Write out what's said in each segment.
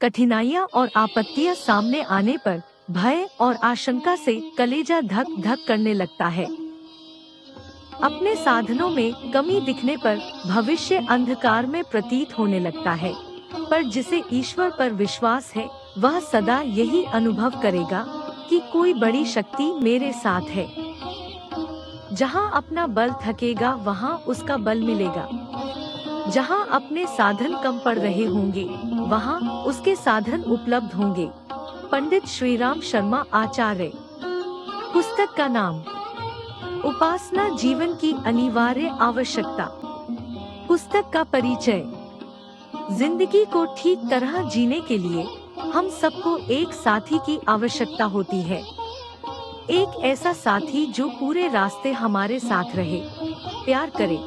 कठिनाइयाँ और आपत्तियाँ सामने आने पर भय और आशंका से कलेजा धक धक करने लगता है। अपने साधनों में कमी दिखने पर भविष्य अंधकार में प्रतीत होने लगता है। पर जिसे ईश्वर पर विश्वास है, वह सदा यही अनुभव करेगा कि कोई बड़ी शक्ति मेरे साथ है। जहाँ अपना बल थकेगा वहाँ उसका बल मिलेगा। जहाँ अपने साधन कम पड़ रहे होंगे, वहाँ उसके साधन उपलब्ध होंगे। पंडित श्रीराम शर्मा आचार्य। पुस्तक का नाम उपासना जीवन की अनिवार्य आवश्यकता। पुस्तक का परिचय। जिंदगी को ठीक तरह जीने के लिए हम सबको एक साथी की आवश्यकता होती है। एक ऐसा साथी जो पूरे रास्ते हमारे साथ रहे, प्यार करे,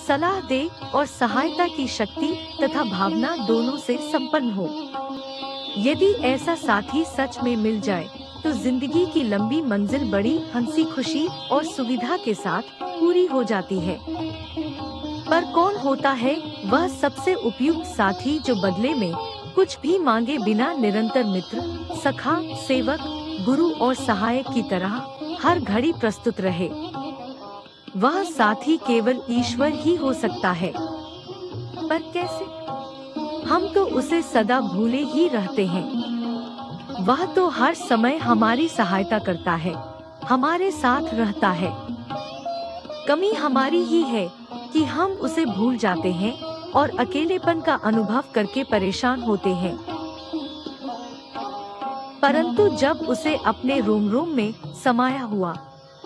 सलाह दे और सहायता की शक्ति तथा भावना दोनों से संपन्न हो। यदि ऐसा साथी सच में मिल जाए तो जिंदगी की लंबी मंजिल बड़ी हंसी खुशी और सुविधा के साथ पूरी हो जाती है। पर कौन होता है वह सबसे उपयुक्त साथी जो बदले में कुछ भी मांगे बिना निरंतर मित्र, सखा, सेवक, गुरु और सहायक की तरह हर घड़ी प्रस्तुत रहे? वह साथी केवल ईश्वर ही हो सकता है। पर कैसे? हम तो उसे सदा भूले ही रहते हैं। वह तो हर समय हमारी सहायता करता है, हमारे साथ रहता है। कमी हमारी ही है कि हम उसे भूल जाते हैं और अकेलेपन का अनुभव करके परेशान होते हैं। परंतु जब उसे अपने रोम रोम में समाया हुआ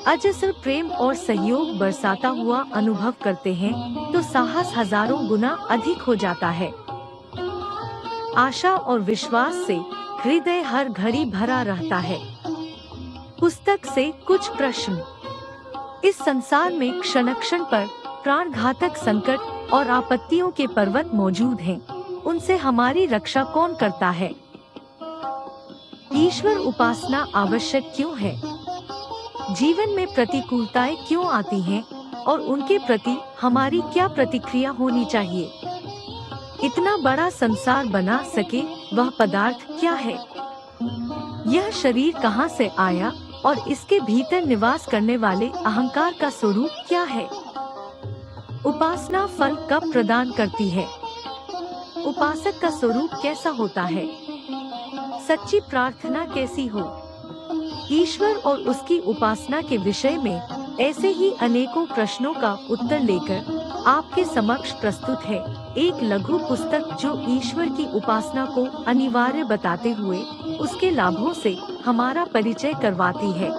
अजस्र प्रेम और सहयोग बरसाता हुआ अनुभव करते हैं तो साहस हजारों गुना अधिक हो जाता है। आशा और विश्वास से हृदय हर घड़ी भरा रहता है। पुस्तक से कुछ प्रश्न। इस संसार में क्षण क्षण पर प्राणघातक संकट और आपत्तियों के पर्वत मौजूद हैं। उनसे हमारी रक्षा कौन करता है? ईश्वर उपासना आवश्यक क्यों है? जीवन में प्रतिकूलताएं क्यों आती हैं और उनके प्रति हमारी क्या प्रतिक्रिया होनी चाहिए? इतना बड़ा संसार बना सके वह पदार्थ क्या है? यह शरीर कहाँ से आया और इसके भीतर निवास करने वाले अहंकार का स्वरूप क्या है? उपासना फल कब प्रदान करती है? उपासक का स्वरूप कैसा होता है? सच्ची प्रार्थना कैसी हो? ईश्वर और उसकी उपासना के विषय में ऐसे ही अनेकों प्रश्नों का उत्तर लेकर आपके समक्ष प्रस्तुत है एक लघु पुस्तक जो ईश्वर की उपासना को अनिवार्य बताते हुए उसके लाभों से हमारा परिचय करवाती है।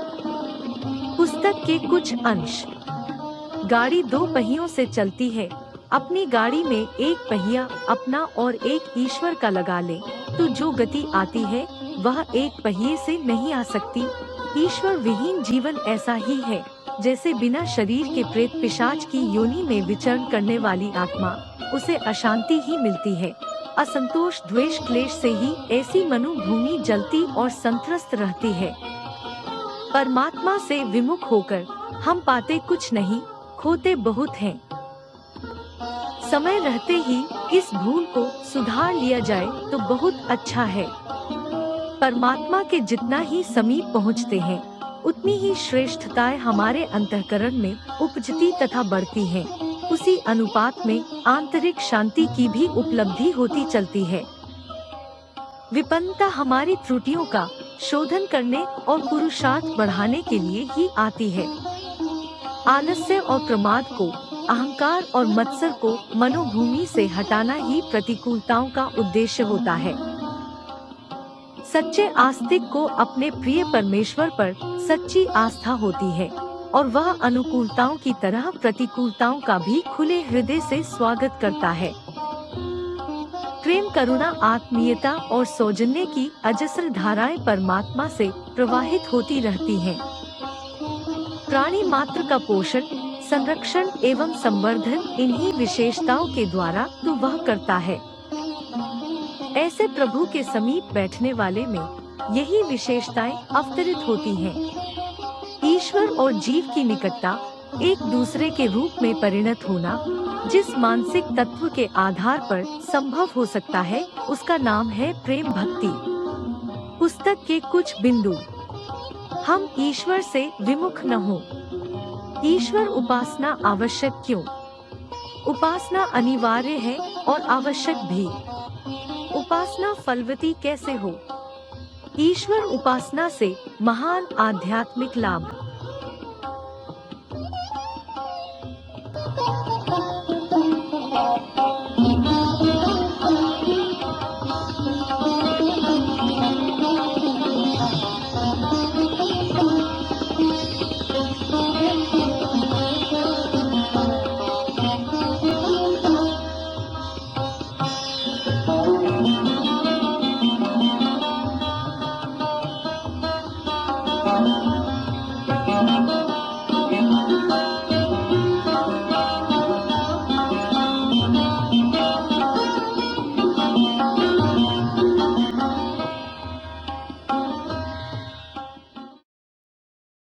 पुस्तक के कुछ अंश। गाड़ी दो पहियों से चलती है। अपनी गाड़ी में एक पहिया अपना और एक ईश्वर का लगा ले तो जो गति आती है वह एक पहिए से नहीं आ सकती। ईश्वर विहीन जीवन ऐसा ही है जैसे बिना शरीर के प्रेत पिशाच की योनि में विचरण करने वाली आत्मा, उसे अशांति ही मिलती है। असंतोष, द्वेष, क्लेश से ही ऐसी मनुभूमि जलती और संत्रस्त रहती है। परमात्मा से विमुख होकर हम पाते कुछ नहीं, खोते बहुत हैं। समय रहते ही इस भूल को सुधार लिया जाए तो बहुत अच्छा है। परमात्मा के जितना ही समीप पहुँचते हैं उतनी ही श्रेष्ठताएं हमारे अंतःकरण में उपजती तथा बढ़ती हैं। उसी अनुपात में आंतरिक शांति की भी उपलब्धि होती चलती है। विपन्नता हमारी त्रुटियों का शोधन करने और पुरुषार्थ बढ़ाने के लिए ही आती है। आलस्य और प्रमाद को, अहंकार और मत्सर को मनोभूमि से हटाना ही प्रतिकूलताओं का उद्देश्य होता है। सच्चे आस्तिक को अपने प्रिय परमेश्वर पर सच्ची आस्था होती है और वह अनुकूलताओं की तरह प्रतिकूलताओं का भी खुले हृदय से स्वागत करता है। प्रेम, करुणा, आत्मीयता और सौजन्य की अजस्र धाराएं परमात्मा से प्रवाहित होती रहती हैं। प्राणी मात्र का पोषण, संरक्षण एवं संवर्धन इन्हीं विशेषताओं के द्वारा तो वह करता है। ऐसे प्रभु के समीप बैठने वाले में यही विशेषताएं अवतरित होती हैं। ईश्वर और जीव की निकटता, एक दूसरे के रूप में परिणत होना, जिस मानसिक तत्व के आधार पर संभव हो सकता है उसका नाम है प्रेम भक्ति। पुस्तक के कुछ बिंदु। हम ईश्वर से विमुख न हो। ईश्वर उपासना आवश्यक क्यों? उपासना अनिवार्य है और आवश्यक भी। उपासना फलवती कैसे हो? ईश्वर उपासना से महान आध्यात्मिक लाभ।